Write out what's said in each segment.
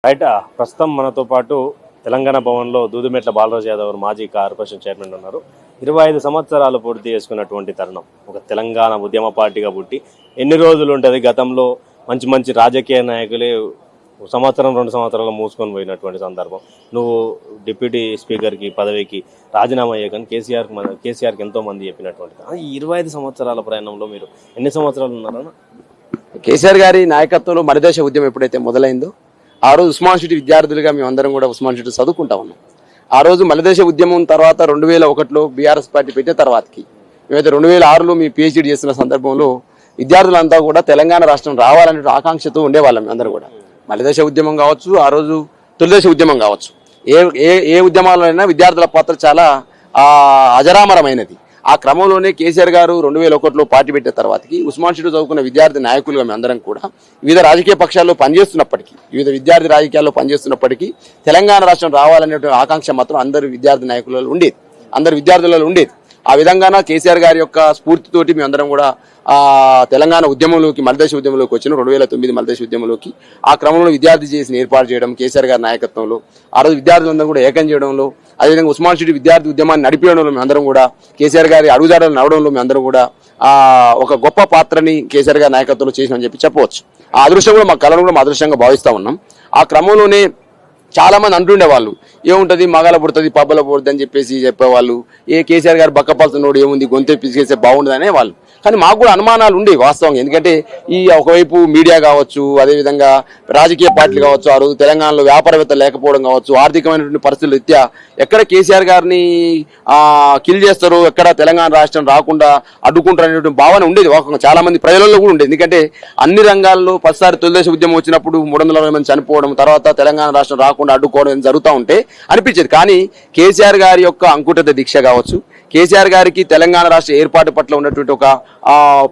Right. ప్రస్తుతం మనతో పాటు తెలంగాణ భవన్లో దూదుమెట్ల బాలరాజు యాదవ్ గారు మాజీ కార్పొరేషన్ చైర్మన్ ఉన్నారు. 25 సంవత్సరాలు పూర్తి చేసుకున్నటువంటి తరుణం, ఒక తెలంగాణ ఉద్యమ పార్టీగా పుట్టి ఎన్ని రోజులు ఉంటుంది? గతంలో మంచి మంచి రాజకీయ నాయకులే సంవత్సరం 2 సంవత్సరాలు మూసుకొని పోయినటువంటి సందర్భం. నువ్వు డిప్యూటీ స్పీకర్కి పదవికి రాజీనామా అయ్యాకని కేసీఆర్కి ఎంతో మంది చెప్పినటువంటి ఈ 25 సంవత్సరాల ప్రయాణంలో మీరు ఎన్ని సంవత్సరాలు ఉన్నారన్న? కేసీఆర్ గారి నాయకత్వంలో మలిదశ ఉద్యమం ఎప్పుడైతే మొదలైందో ఆ రోజు ఉస్మాన్ సిటీ విద్యార్థులుగా మేమందరం కూడా ఉస్మాన్ సిటీ చదువుకుంటా ఉన్నాం. ఆ రోజు మలిదశ ఉద్యమం తర్వాత 2001లో బీఆర్ఎస్ పార్టీ పెట్టిన తర్వాతకి మేమైతే 2006లో మీ పిహెచ్డీ చేస్తున్న సందర్భంలో విద్యార్థులంతా కూడా తెలంగాణ రాష్ట్రం రావాలనే ఆకాంక్షతో ఉండేవాళ్ళం. అందరూ కూడా మలిదశ ఉద్యమం కావచ్చు, ఆ రోజు తొలిదశ ఉద్యమం కావచ్చు, ఏ ఉద్యమాలైనా విద్యార్థుల పాత్ర చాలా అజరామరమైనది. ఆ క్రమంలోనే కేసీఆర్ గారు 2001లో పార్టీ పెట్టిన తర్వాతకి ఉస్మాన్ సిటీ చదువుకున్న విద్యార్థి నాయకులుగా మేమందరం కూడా వివిధ రాజకీయ పక్షాల్లో పనిచేస్తున్నప్పటికీ, వివిధ విద్యార్థి రాజకీయాల్లో పనిచేస్తున్నప్పటికీ తెలంగాణ రాష్ట్రం రావాలనే ఆకాంక్ష మాత్రం అందరు విద్యార్థి నాయకులలో ఉండేది, అందరు విద్యార్థులలో ఉండేది. ఆ విధంగానే కేసీఆర్ గారి యొక్క స్ఫూర్తితోటి మేమందరం కూడా తెలంగాణ ఉద్యమంలోకి, మలిదశ ఉద్యమంలోకి వచ్చిన 2009 మలిదశ ఉద్యమంలోకి. ఆ క్రమంలో విద్యార్థి చేసిన ఏర్పాటు చేయడం, కేసీఆర్ గారి నాయకత్వంలో ఆ రోజు విద్యార్థులందరూ కూడా ఏకం చేయడంలో, అదేవిధంగా ఉస్మాన్ సిటీ విద్యార్థి ఉద్యమాన్ని నడిపేయడంలో మేమందరం కూడా, కేసీఆర్ గారి అడుగుదాడలు నడవడంలో మేమందరం కూడా ఒక గొప్ప పాత్రని కేసీఆర్ గారి నాయకత్వంలో చేసినని చెప్పవచ్చు. ఆ అదృష్టం కూడా మా కళను కూడా మా అదృష్టంగా భావిస్తా ఉన్నాం. ఆ క్రమంలోనే చాలా మంది అంటుండే వాళ్ళు, ఏముంటది మగల పుడుతుంది పబ్బల పుడుతుంది అని చెప్పేవాళ్ళు. కేసీఆర్ గారు బక్కపలుతున్నోడు ఏముంది గొంతె పిసికేస్తే బాగుండదు అనే వాళ్ళు. కానీ మాకు కూడా అనుమానాలు ఉండేవి వాస్తవంగా. ఎందుకంటే ఒకవైపు మీడియా కావచ్చు, అదేవిధంగా రాజకీయ పార్టీలు కావచ్చు, ఆ రోజు తెలంగాణలో వ్యాపారవేత్త లేకపోవడం కావచ్చు, ఆర్థికమైనటువంటి పరిస్థితుల రీత్యా ఎక్కడ కేసీఆర్ గారిని కిల్ చేస్తారో, ఎక్కడ తెలంగాణ రాష్ట్రం రాకుండా అడ్డుకుంటారు అనేటువంటి భావన ఉండేది చాలా మంది ప్రజలలో కూడా ఉండేది. ఎందుకంటే అన్ని రంగాల్లో పదిసారి తొలిదశ ఉద్యమం వచ్చినప్పుడు 360 మంది చనిపోవడం, తర్వాత తెలంగాణ రాష్ట్రం రాకుండా అడ్డుకోవడం జరుగుతూ ఉంటే అనిపించేది. కానీ కేసీఆర్ గారి యొక్క అంకుఠిత దీక్ష కావచ్చు, కేసీఆర్ గారికి తెలంగాణ రాష్ట్ర ఏర్పాటు పట్ల ఉన్నటువంటి ఒక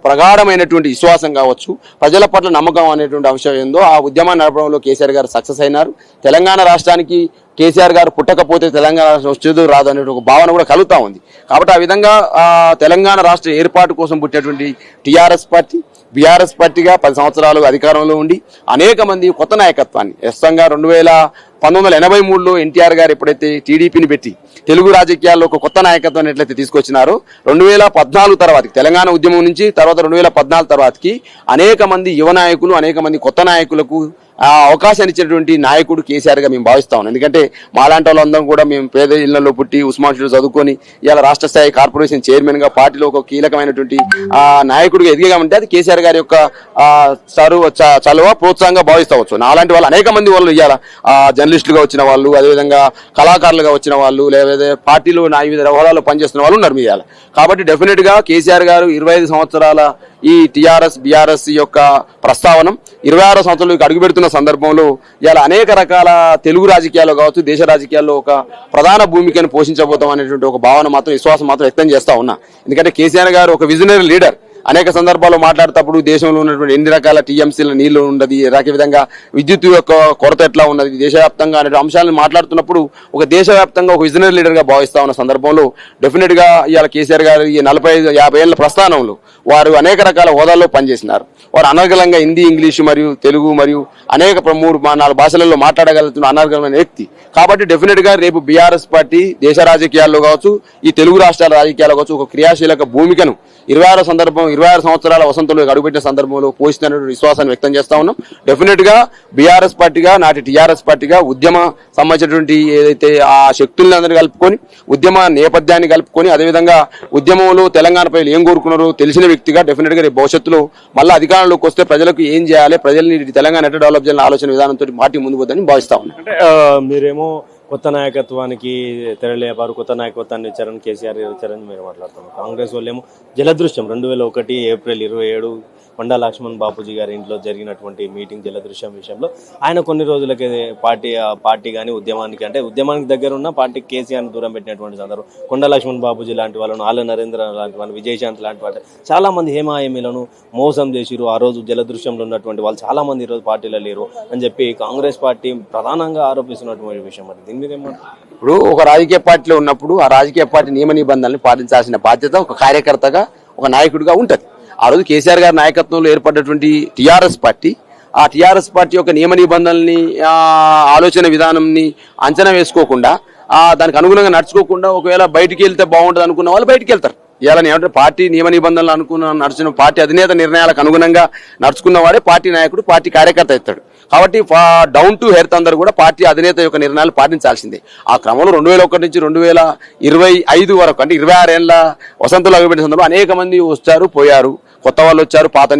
ప్రగాఢమైనటువంటి విశ్వాసం కావచ్చు, ప్రజల పట్ల నమ్మకం అనేటువంటి అంశం ఏందో ఆ ఉద్యమాన్ని నడపడంలో కేసీఆర్ గారు సక్సెస్ అయినారు. తెలంగాణ రాష్ట్రానికి కేసీఆర్ గారు పుట్టకపోతే తెలంగాణ రాష్ట్రం వచ్చేదో రాదు అనే ఒక భావన కూడా కలుగుతా ఉంది. కాబట్టి ఆ విధంగా తెలంగాణ రాష్ట్ర ఏర్పాటు కోసం పుట్టినటువంటి టీఆర్ఎస్ పార్టీ, బీఆర్ఎస్ పార్టీగా 10 సంవత్సరాలు అధికారంలో ఉండి అనేక మంది కొత్త నాయకత్వాన్ని స్పష్టంగా 1983లో ఎన్టీఆర్ గారు ఎప్పుడైతే టీడీపీని పెట్టి తెలుగు రాజకీయాల్లో ఒక కొత్త నాయకత్వాన్ని ఎట్లయితే తీసుకొచ్చినారో 2014 తర్వాతకి తెలంగాణ ఉద్యమం నుంచి తర్వాత 2014 తర్వాతకి అనేక మంది యువ నాయకులు, అనేక మంది కొత్త నాయకులకు అవకాశాన్ని ఇచ్చినటువంటి నాయకుడు కేసీఆర్ గా మేము భావిస్తా ఉన్నాం. ఎందుకంటే మాలాంటి వాళ్ళందరం కూడా మేము పేద ఇళ్లలో పుట్టి ఉస్మాన్ సిటీలో చదువుకొని ఇవాళ రాష్ట్ర స్థాయి కార్పొరేషన్ చైర్మన్ గా పార్టీలో ఒక కీలకమైనటువంటి నాయకుడిగా ఎదిగామంటే అది కేసీఆర్ గారి యొక్క చలువ ప్రోత్సాహంగా భావిస్తావచ్చు. అలాంటి వాళ్ళు అనేక మంది వాళ్ళు ఇవాళ జర్నలిస్టులుగా వచ్చిన వాళ్ళు, అదేవిధంగా కళాకారులుగా వచ్చిన వాళ్ళు, లేదా పార్టీలో వివిధ హోదాలో పనిచేస్తున్న వాళ్ళు ఉన్నారు ఇవాళ. కాబట్టి డెఫినెట్ గా కేసీఆర్ గారు 25 సంవత్సరాల ఈ టీఆర్ఎస్ బీఆర్ఎస్ యొక్క ప్రస్తావన 26వ సంవత్సరంలోకి అడుగుపెడుతున్న సందర్భంలో ఇలా అనేక రకాల తెలుగు రాజకీయాల్లో కావచ్చు, దేశ రాజకీయాల్లో ఒక ప్రధాన భూమికను పోషించబోతాం అనేటువంటి ఒక భావన మాత్రం, విశ్వాసం మాత్రం వ్యక్తం చేస్తా ఉన్నా. ఎందుకంటే కేసీఆర్ గారు ఒక విజనరీ లీడర్. అనేక సందర్భాల్లో మాట్లాడేటప్పుడు దేశంలో ఉన్నటువంటి ఎన్ని రకాల టీఎంసీల నీళ్లు ఉన్నది, ఏ విధంగా విద్యుత్ యొక్క కొరత ఎట్లా ఉన్నది, దేశవ్యాప్తంగా అనే అంశాలను మాట్లాడుతున్నప్పుడు ఒక దేశవ్యాప్తంగా ఒక విజనరీ లీడర్ గా భావిస్తా ఉన్న సందర్భంలో డెఫినెట్ గా ఇవాళ కేసీఆర్ గారు ఈ 45-50 ఏళ్ల ప్రస్థానంలో వారు అనేక రకాల హోదాల్లో పనిచేసినారు. వారు అనర్గళంగా హిందీ, ఇంగ్లీషు మరియు తెలుగు మరియు అనేక 3-4 భాషలలో మాట్లాడగలుగుతున్న అనర్గళమైన వ్యక్తి. కాబట్టి డెఫినెట్ గా రేపు బీఆర్ఎస్ పార్టీ దేశ రాజకీయాల్లో కావచ్చు, ఈ తెలుగు రాష్ట్రాల రాజకీయాల్లో కావచ్చు ఒక క్రియాశీలక భూమికను 26 సంవత్సరాల వసంతంలో అడుగుపెట్టిన సందర్భంలో పోషిస్తున్నటువంటి విశ్వాసాన్ని వ్యక్తం చేస్తా ఉన్నాం. డెఫినెట్ గా బీఆర్ఎస్ పార్టీగా, నాటి టీఆర్ఎస్ పార్టీగా ఉద్యమ సంబంధించినటువంటి ఏదైతే ఆ శక్తుల్ని అందరినీ కలుపుకొని, ఉద్యమ నేపథ్యాన్ని కలుపుకొని, అదేవిధంగా ఉద్యమంలో తెలంగాణ ప్రజలు ఏం కోరుకున్నారో తెలిసిన వ్యక్తిగా డెఫినెట్ గా రేపు భవిష్యత్తులో మళ్ళీ అధికారంలోకి వస్తే ప్రజలకు ఏం చేయాలి, ప్రజల్ని తెలంగాణ ఎట్లా డెవలప్ చేయాలని ఆలోచన విధానంతో పార్టీ ముందు పోతుందని భావిస్తా ఉన్నాం. అంటే మీరేమో కొత్త నాయకత్వానికి తెరలేపారు, కొత్త నాయకత్వాన్ని ఇచ్చారని కేసీఆర్ గారు ఇచ్చారని మీరు మాట్లాడుతున్నారు. కాంగ్రెస్ వాళ్ళు ఏమో జలదృశ్యం 2001 ఏప్రిల్ 27 కొండా లక్ష్మణ్ బాపూజీ గారి ఇంట్లో జరిగినటువంటి మీటింగ్ జలదృశ్యం విషయంలో ఆయన కొన్ని రోజులకే పార్టీ కానీ ఉద్యమానికి, అంటే ఉద్యమానికి దగ్గర ఉన్న పార్టీ కేసీఆర్ని దూరం పెట్టినటువంటి సందర్భం. కొండా లక్ష్మణ్ బాపూజీ లాంటి వాళ్ళను, ఆల నరేంద్ర లాంటి వాళ్ళు, విజయశాంతి లాంటి వాళ్ళు చాలా మంది హేమాహేమీలను మోసం చేసిరు. ఆ రోజు జలదృశ్యంలో ఉన్నటువంటి వాళ్ళు చాలా మంది ఈరోజు పార్టీలో లేరు అని చెప్పి కాంగ్రెస్ పార్టీ ప్రధానంగా ఆరోపిస్తున్నటువంటి విషయం. అది దీని మీద ఏమంటారు? ఇప్పుడు ఒక రాజకీయ పార్టీలో ఉన్నప్పుడు ఆ రాజకీయ పార్టీ నియమ నిబంధనలు పాటించాల్సిన బాధ్యత ఒక కార్యకర్తగా, ఒక నాయకుడిగా ఉంటది. ఆ రోజు కేసీఆర్ గారి నాయకత్వంలో ఏర్పడినటువంటి టీఆర్ఎస్ పార్టీ ఆ టీఆర్ఎస్ పార్టీ యొక్క నియమ నిబంధనల్ని ఆలోచన విధానంని అంచనా వేసుకోకుండా దానికి అనుగుణంగా నడుచుకోకుండా ఒకవేళ బయటికి వెళ్తే బాగుంటుంది అనుకున్న వాళ్ళు బయటికి వెళ్తారు. ఇవాళ ఏమంటే పార్టీ నియమ నిబంధనలు నడిచిన పార్టీ అధినేత నిర్ణయాలకు అనుగుణంగా నడుచుకున్న వాడే పార్టీ నాయకుడు, పార్టీ కార్యకర్త అవుతాడు. కాబట్టి డౌన్ టు హెర్త్ అందరూ కూడా పార్టీ అధినేత యొక్క నిర్ణయాలు పాటించాల్సిందే. ఆ క్రమంలో 2001 నుంచి 2025 వరకు అంటే 26 ఏళ్ల వసంతలు అగుపెట్టిన సందర్భంలో అనేక మంది వచ్చారు, పోయారు. కొత్త వాళ్ళు వచ్చారు, పాత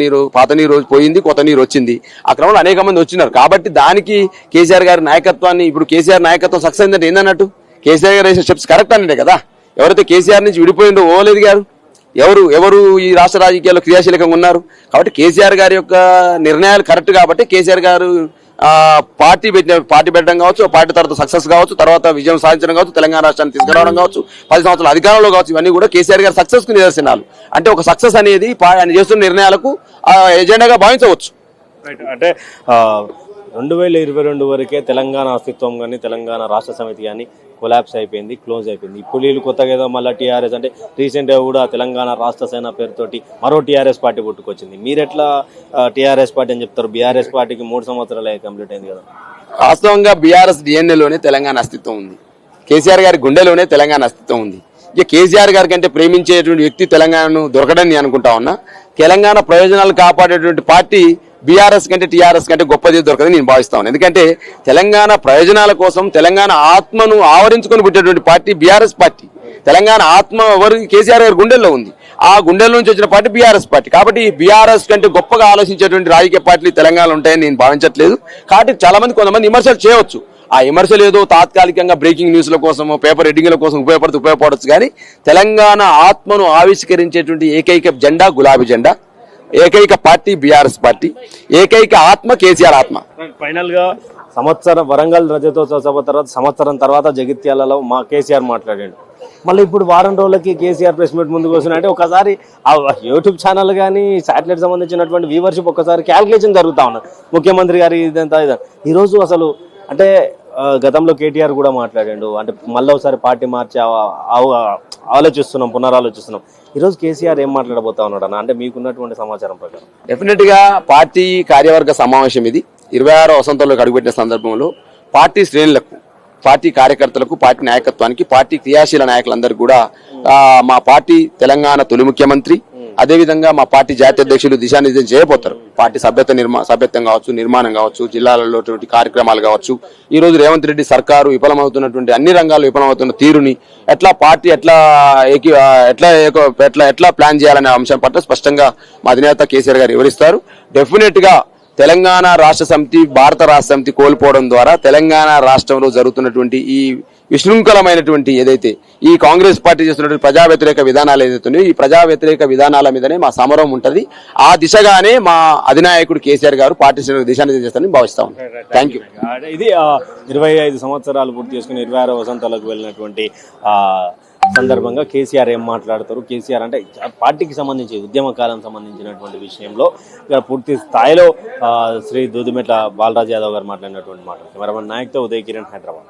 నీరు పోయింది, కొత్త నీరు వచ్చింది. ఆ క్రమంలో అనేక మంది వచ్చినారు. కాబట్టి దానికి కేసీఆర్ గారి నాయకత్వాన్ని ఇప్పుడు కేసీఆర్ నాయకత్వం సక్సెస్ అయిందంటే ఏందన్నట్టు? కేసీఆర్ గారు వేసిన స్టెప్స్ కరెక్ట్ అన్నట్టే కదా. ఎవరైతే కేసీఆర్ నుంచి విడిపోయిందో ఓలేదు గారు ఎవరు ఈ రాష్ట్ర రాజకీయాల్లో క్రియాశీలకంగా ఉన్నారు. కాబట్టి కేసీఆర్ గారి యొక్క నిర్ణయాలు కరెక్ట్ కాబట్టి కేసీఆర్ గారు పార్టీ పెట్టడం కావచ్చు, పార్టీ తర్వాత సక్సెస్ కావచ్చు, తర్వాత విజయం సాధించడం కావచ్చు, తెలంగాణ రాష్ట్రాన్ని తీసుకురావడం కావచ్చు, 10 సంవత్సరాల అధికారంలో కావచ్చు, ఇవన్నీ కూడా కేసీఆర్ గారి సక్సెస్ కు నిదర్శనాలు. అంటే ఒక సక్సెస్ అనేది ఆయన చేస్తున్న నిర్ణయాలకు ఎజెండాగా భావించవచ్చు. అంటే 2022 వరకే తెలంగాణ అస్తిత్వం కానీ తెలంగాణ రాష్ట్ర సమితి కానీ కొలాప్స్ అయిపోయింది, క్లోజ్ అయిపోయింది. ఇప్పుడు వీళ్ళు కొత్తగా ఏదో మళ్ళీ టీఆర్ఎస్ అంటే రీసెంట్గా కూడా తెలంగాణ రాష్ట్ర సేన పేరుతోటి మరో టీఆర్ఎస్ పార్టీ పుట్టుకొచ్చింది. మీరెట్లా టీఆర్ఎస్ పార్టీ అని చెప్తారు? బీఆర్ఎస్ పార్టీకి 3 సంవత్సరాలే కంప్లీట్ అయింది కదా. వాస్తవంగా బీఆర్ఎస్ డిఎన్ఏలోనే తెలంగాణ అస్తిత్వం ఉంది. కేసీఆర్ గారి గుండెలోనే తెలంగాణ అస్తిత్వం ఉంది. ఇక కేసీఆర్ గారి కంటే ప్రేమించేటువంటి వ్యక్తి తెలంగాణను దొరకడని నేను అనుకుంటా ఉన్నా. తెలంగాణ ప్రయోజనాలు కాపాడేటువంటి పార్టీ బీఆర్ఎస్ కంటే టీఆర్ఎస్ కంటే గొప్పది దొరకదని నేను భావిస్తాను. ఎందుకంటే తెలంగాణ ప్రయోజనాల కోసం తెలంగాణ ఆత్మను ఆవరించుకొని పుట్టేటువంటి పార్టీ బీఆర్ఎస్ పార్టీ. తెలంగాణ ఆత్మ కేసీఆర్ గారి గుండెల్లో ఉంది. ఆ గుండెల నుంచి వచ్చిన పార్టీ బీఆర్ఎస్ పార్టీ. కాబట్టి బీఆర్ఎస్ కంటే గొప్పగా ఆలోచించేటువంటి రాజకీయ పార్టీలు తెలంగాణలో ఉంటాయని నేను భావించట్లేదు. కాబట్టి చాలా మంది కొంతమంది విమర్శలు చేయవచ్చు. ఆ విమర్శలు ఏదో తాత్కాలికంగా బ్రేకింగ్ న్యూస్ల కోసమో పేపర్ ఎడిటింగ్ల కోసం ఉపయోగపడవచ్చు. కానీ తెలంగాణ ఆత్మను ఆవిష్కరించేటువంటి ఏకైక జెండా గులాబీ జెండా, ఏకైక పార్టీ బీఆర్ఎస్ పార్టీ, ఏకైక ఆత్మ కేసీఆర్ ఆత్మ. ఫైనల్ గా వరంగల్ రజతోత్సవ సభ తర్వాత సంవత్సరం తర్వాత జగిత్యాలలో మా కేసీఆర్ మాట్లాడాడు. మళ్ళీ ఇప్పుడు వారం రోజులకి కేసీఆర్ ప్రెస్ మీట్ ముందుకు వస్తున్నాయంటే ఒకసారి ఆ యూట్యూబ్ ఛానల్ కానీ శాటిలైట్ సంబంధించినటువంటి వ్యూవర్షిప్ ఒకసారి క్యాల్కులేషన్ జరుగుతా ఉన్నది. ముఖ్యమంత్రి గారి ఇదంతా ఈరోజు అసలు అంటే గతంలో కేటీఆర్ కూడా మాట్లాడాడు. అంటే మళ్ళీ ఒకసారి పార్టీ మార్చి పునరాలోచిస్తున్నాం. ఈరోజు కేసీఆర్ ఏం మాట్లాడబోతా ఉన్నాడు అన్న? అంటే మీకున్నటువంటి సమాచారం ప్రకారం డెఫినెట్ గా పార్టీ కార్యవర్గ సమావేశం ఇది 26వ వసంతంలోకి అడుగుపెట్టిన సందర్భంలో పార్టీ శ్రేణులకు, పార్టీ కార్యకర్తలకు, పార్టీ నాయకత్వానికి, పార్టీ క్రియాశీల నాయకులందరికీ కూడా మా పార్టీ తెలంగాణ తొలి ముఖ్యమంత్రి, అదేవిధంగా మా పార్టీ జాతీయ అధ్యక్షులు దిశానిర్దేశం చేయబోతారు. పార్టీ సభ్యత్వం కావచ్చు, నిర్మాణం కావచ్చు, జిల్లాలలో కార్యక్రమాలు కావచ్చు. ఈ రోజు రేవంత్ రెడ్డి సర్కారు విఫలమవుతున్నటువంటి అన్ని రంగాల్లో విఫలమవుతున్న తీరుని ఎట్లా పార్టీ ఎట్లా ప్లాన్ చేయాలనే అంశం పట్ల స్పష్టంగా మా అధినేత కేసీఆర్ గారు వివరిస్తారు. డెఫినెట్ గా తెలంగాణ రాష్ట్ర సమితి, భారత రాష్ట్ర సమితి కోల్పోవడం ద్వారా తెలంగాణ రాష్ట్రంలో జరుగుతున్నటువంటి ఈ విశృంఖలమైనటువంటి ఏదైతే ఈ కాంగ్రెస్ పార్టీ చేస్తున్నటువంటి ప్రజా వ్యతిరేక విధానాలు ఏదైతున్నాయో ఈ ప్రజా వ్యతిరేక విధానాల మీదనే మా సమరం ఉంటది. ఆ దిశగానే మా అధినాయకుడు కేసీఆర్ గారు పార్టీ దిశానిర్దేశం చేస్తారని భావిస్తా ఉన్నాం. Thank you. ఇది 25 సంవత్సరాలు పూర్తి చేసుకుని 26వ వసంతాలకు వెళ్ళినటువంటి సందర్భంగా కేసీఆర్ ఏం మాట్లాడతారు? కేసీఆర్ అంటే పార్టీకి సంబంధించి ఉద్యమకాలం సంబంధించినటువంటి విషయంలో ఇక్కడ పూర్తి స్థాయిలో శ్రీ దూదిమెట్ల బాలరాజ్ యాదవ్ గారు మాట్లాడినటువంటి మాట. కెమెరామెన్ నాయక్తో ఉదయ్ కిరణ్, హైదరాబాద్.